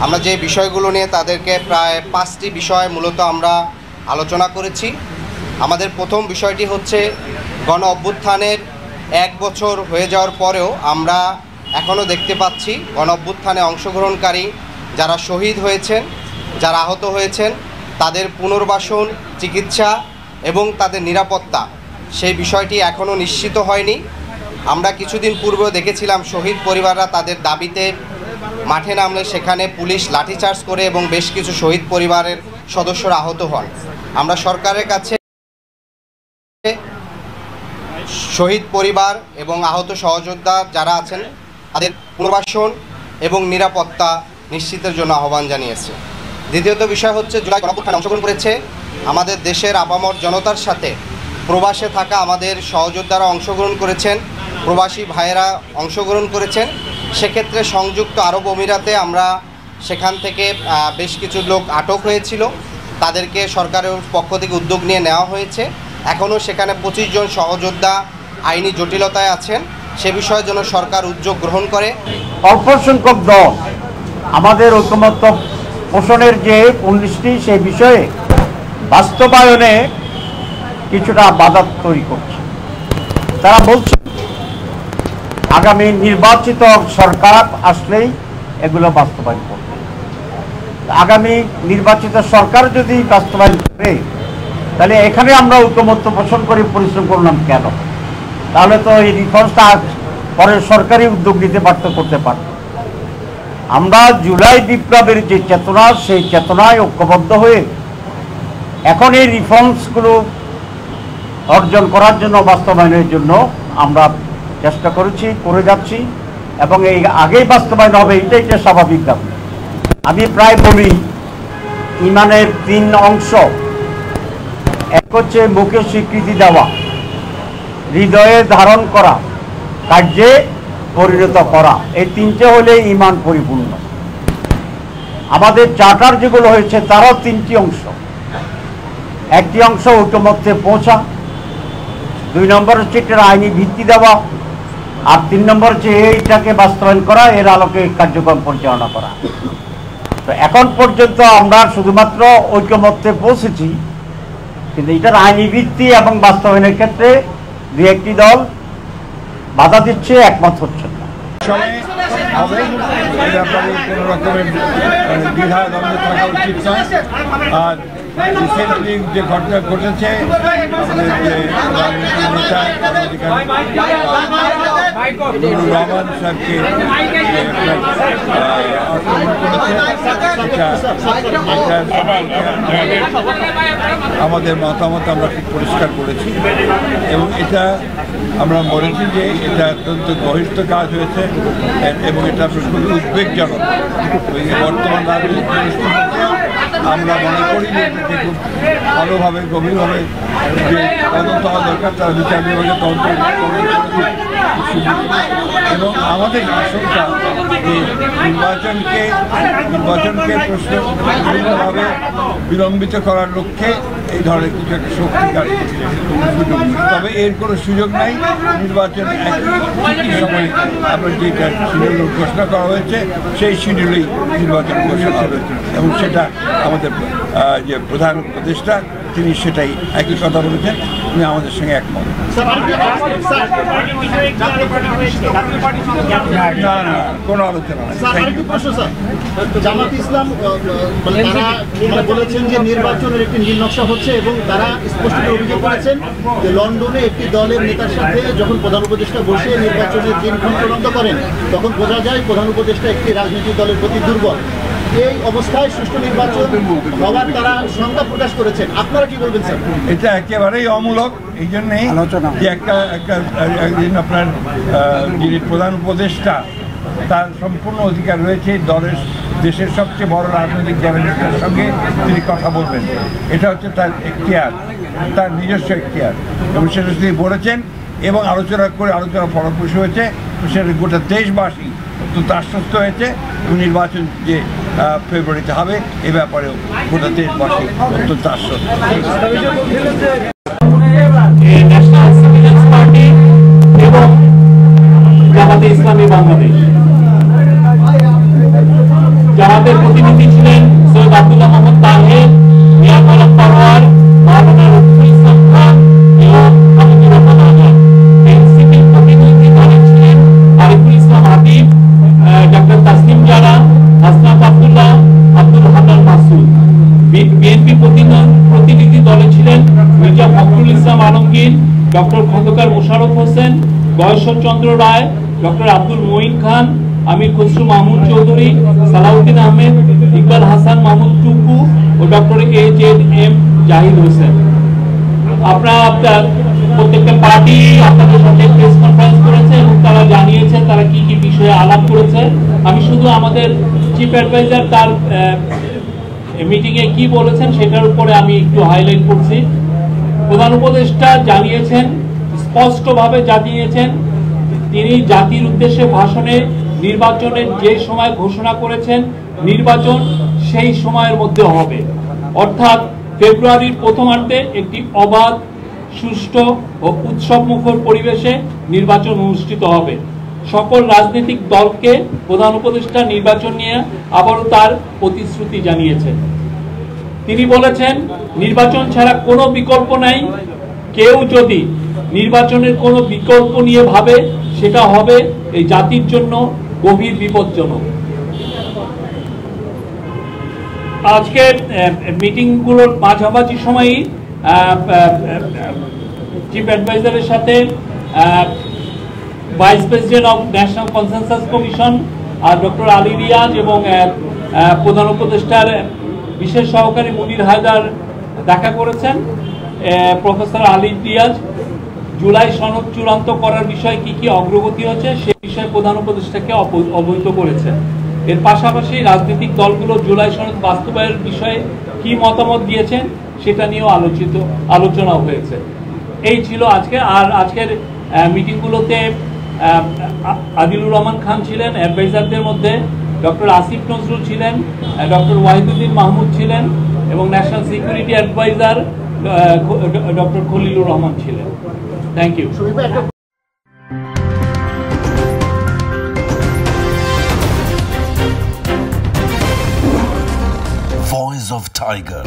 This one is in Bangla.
আমরা যে বিষয়গুলো নিয়ে তাদেরকে প্রায় 5টি বিষয় মূলত আমরা আলোচনা করেছি। আমাদের প্রথম বিষয়টি হচ্ছে গণ অভ্যুত্থানের 1 বছর হয়ে যাওয়ার পরেও আমরা এখনও দেখতে পাচ্ছি গণ অভ্যুত্থানে অংশগ্রহণকারী যারা শহীদ হয়েছেন, যারা আহত হয়েছেন, তাদের পুনর্বাসন, চিকিৎসা এবং তাদের নিরাপত্তা, সেই বিষয়টি এখনও নিশ্চিত হয়নি। আমরা কিছুদিন পূর্বেও দেখেছিলাম শহীদ পরিবাররা তাদের দাবিতে মাঠে নামলে সেখানে পুলিশ লাঠিচার্জ করে এবং বেশ কিছু শহীদ পরিবারের সদস্যরা আহত হন। আমরা সরকারের কাছে শহীদ পরিবার এবং আহত সহযোদ্ধা যারা আছেন তাদের পুনর্বাসন এবং নিরাপত্তা নিশ্চিতের জন্য আহ্বান জানিয়েছে। দ্বিতীয়ত বিষয় হচ্ছে জুলাই গণঅভ্যুত্থানে অংশগ্রহণ করেছে আমাদের দেশের আপামর জনতার সাথে প্রবাসে থাকা আমাদের সহযোদ্ধারা অংশগ্রহণ করেছেন, প্রবাসী ভাইয়েরা অংশগ্রহণ করেছেন। সেক্ষেত্রে সংযুক্ত আরব আমিরাতে আমরা সেখান থেকে বেশ কিছু লোক আটক হয়েছিল, তাদেরকে সরকারের পক্ষ থেকে উদ্যোগ নিয়ে নেওয়া হয়েছে। এখনও সেখানে 25 জন সহযোদ্ধা আইনি জটিলতায় আছেন, সে বিষয়ে যেন সরকার উদ্যোগ গ্রহণ করে। অল্প সংখ্যক দল আমাদের ঐকমত্য পোষণের যে 19টি সেই বিষয়ে বাস্তবায়নে কিছুটা বাধা তৈরি করছে। তারা বলছে আগামী নির্বাচিত সরকার আসলেই এগুলো বাস্তবায়ন করবে। আগামী নির্বাচিত সরকার যদি বাস্তবায়ন করে তাহলে এখানে আমরা ঐকমত্য পোষণ করে পরিশ্রম করলাম কেন? তাহলে তো এই রিফর্মসটা পরে সরকারি উদ্যোগ নিতে পারত, করতে পারত। আমরা জুলাই বিপ্লবের যে চেতনা, সেই চেতনায় ঐক্যবদ্ধ হয়ে এখন এই রিফর্মসগুলো অর্জন করার জন্য, বাস্তবায়নের জন্য আমরা চেষ্টা করেছি, করে যাচ্ছি এবং এই আগেই বাস্তবায়ন হবে এটাই স্বাভাবিক দাবি। আমি প্রায় বলি ইমানের 3 অংশ, এক হচ্ছে মুখে স্বীকৃতি দেওয়া, হৃদয়ে ধারণ করা, কার্যে পরিণত করা, এই 3টে হলে ইমান পরিপূর্ণ। আমাদের চার্টার যেগুলো হয়েছে তারও 3টি অংশ। একটি অংশ ঐকমত্যে পৌঁছা, 2 নম্বর হচ্ছে এটার আইনি ভিত্তি দেওয়া, আর 3 নম্বর হচ্ছে এইটাকে বাস্তবায়ন করা, এর আলোকে কার্যক্রম পরিচালনা করা। তো এখন পর্যন্ত আমরা শুধুমাত্র ঐকমত্যে পৌঁছেছি, কিন্তু এটার আইনি ভিত্তি এবং বাস্তবায়নের ক্ষেত্রে 2-1টি দল বাধা দিচ্ছে, একমত হচ্ছে না। কোনো রকমের দ্বিধা দ্বন্দ্ব থাকা উচিত নয়। আর রিসেন্টলি যে ঘটনা ঘটেছে আমাদের যে রহমান সাহেবকে আমাদের মতামত আমরা খুব পরিষ্কার করেছি এবং এটা আমরা বলেছি যে এটা অত্যন্ত গহিষ্ঠ কাজ হয়েছে এবং এটা খুবই উদ্বেগজনক। বর্তমান রাজনৈতিক পরিস্থিতিতে আমরা মনে করি যে এটাকে খুব ভালোভাবে গভীরভাবে যে তদন্ত হওয়া দরকার, তারা বিচার বিভাগে তদন্ত এবং আমাদের আশঙ্কা যে নির্বাচনকে বিভিন্নভাবে বিলম্বিত করার লক্ষ্যে এই ধরনের কিছু একটা শক্তিকার সুযোগ, তবে এর কোনো সুযোগ নাই। নির্বাচন একই সময়ে আপনার যেটা শিডিউল ঘোষণা করা হয়েছে সেই শিডিউলেই নির্বাচন ঘোষণা হবে এবং সেটা আমাদের যে প্রধান উপদেষ্টা তিনি সেটাই একই কথা বলেছেন, তিনি আমাদের সঙ্গে একমত। না না কোনো আলোচনা নাই। জামাত ইসলাম তারা বলেছেন যে নির্বাচনের একটি নীল নকশা হচ্ছে এবং তারা স্পষ্ট অভিযোগ করেছেন যে লন্ডনে একটি দলের নেতার সাথে যখন প্রধান উপদেষ্টা বসে নির্বাচনের দিনক্ষণ চূড়ান্ত করেন তখন বোঝা যায় প্রধান উপদেষ্টা একটি রাজনৈতিক দলের প্রতি দুর্বল। এই অবস্থায় সুষ্ঠু নির্বাচন হওয়ার তারা শঙ্কা প্রকাশ করেছেন, আপনারা কি বলবেন স্যার? এটা একেবারেই অমূলক। এই জন্যেই যে একদিন আপনার যিনি প্রধান উপদেষ্টা তার সম্পূর্ণ অধিকার রয়েছে দলের দেশের সবচেয়ে বড় রাজনৈতিক দলের নেতার সঙ্গে তিনি কথা বলবেন, এটা হচ্ছে তার এখতিয়ার, তার নিজস্ব এখতিয়ার এবং সেটা তিনি বলেছেন এবং আলোচনা ফলপ্রসূ হয়েছে। সেটা গোটা দেশবাসী অত্যন্ত আশ্বস্ত হয়েছে এবং নির্বাচন যে ফেব্রুয়ারিতে হবে এ ব্যাপারেও গোটা দেশবাসী অত্যন্ত আশ্বস্ত। জামাতে ইসলামী বাংলাদেশ জামাতের প্রতিনিধি ছিলেন সৈয়দ আব্দুল্লাহ মোহাম্মদ তাহের, মিয়া গোলাম পারোয়ার, মাওলানা রফিকুল ইসলাম খান এবং হামিদুর রহমান আজাদ। এনসিপির প্রতিনিধি দলে ছিলেন আরিফুল ইসলাম হাবিব, ডক্টর তাসলিম জারা, হাসনাত আব্দুল্লাহ, আব্দুল হান্নান মাসুদ। বিএনপি প্রতিনিধি দলে ছিলেন মির্জা ফখরুল ইসলাম আলমগীর, ডক্টর খন্দকার মোশাররফ হোসেন, গয়েশ্বর চন্দ্র রায়, ডক্টর আব্দুল মঈন খান, আমির খসরু মাহমুদ চৌধুরী, সালাউদ্দিন আহমেদ, ইকবাল হাসান মাহমুদ টুকু ও ডক্টর AJM জাহিদ হোসেন। আপনারা প্রত্যেকটা পার্টি আপনাদের সাথে প্রেস কনফারেন্স করেছে এবং তারা জানিয়েছে তারা কি কি বিষয়ে আলাপ করেছে। আমি শুধু আমাদের চিফ অ্যাডভাইজার তার মিটিংয়ে কি বলেছেন সেটার উপরে আমি একটু হাইলাইট করছি। প্রধান উপদেষ্টা জানিয়েছেন, স্পষ্টভাবে জানিয়েছেন, তিনি জাতির উদ্দেশ্যে ভাষণে নির্বাচনের যে সময় ঘোষণা করেছেন নির্বাচন সেই সময়ের মধ্যে হবে, অর্থাৎ ফেব্রুয়ারির প্রথমার্ধে একটি অবাধ, সুষ্ঠু ও উৎসবমুখর পরিবেশে নির্বাচন অনুষ্ঠিত হবে। সকল রাজনৈতিক দলকে প্রধান উপদেষ্টা নির্বাচন নিয়ে আবারও তার প্রতিশ্রুতি জানিয়েছেন। তিনি বলেছেন, নির্বাচন ছাড়া কোনো বিকল্প নাই। কেউ যদি নির্বাচনের কোনো বিকল্প নিয়ে ভাবে সেটা হবে এই জাতির জন্য গভীর বিপজ্জনক। আজকের মিটিংগুলোর মাঝামাঝি সময়ই চিফ অ্যাডভাইজারের সাথে vice president of national consensus commission আর ডক্টর আলী রিয়াজ এবং প্রধান উপদেষ্টার বিশেষ সহকারী মুনির হায়দার দেখা করেছেন। প্রফেসর আলী রিয়াজ জুলাই সনদ চূড়ান্ত করার বিষয়ে কি কি অগ্রগতি হচ্ছে সে বিষয়ে প্রধান উপদেষ্টাকে অবহিত করেছেন। এর পাশাপাশি রাজনৈতিক দলগুলো জুলাই সনদ বাস্তবায়নের বিষয়ে কি মতামত দিয়েছেন সেটা নিয়েও আলোচনা হয়েছে। এই ছিল আজকে। আর আজকের মিটিংগুলোতে আদিলুর রহমান খান ছিলেন অ্যাডভাইজারদের মধ্যে, ডক্টর আসিফ নজরুল ছিলেন, ডক্টর ওয়াহিদুদ্দিন মাহমুদ ছিলেন এবং national security adviser doctor Khalilur Rahman ছিলেন। Thank you. Voice of Tiger.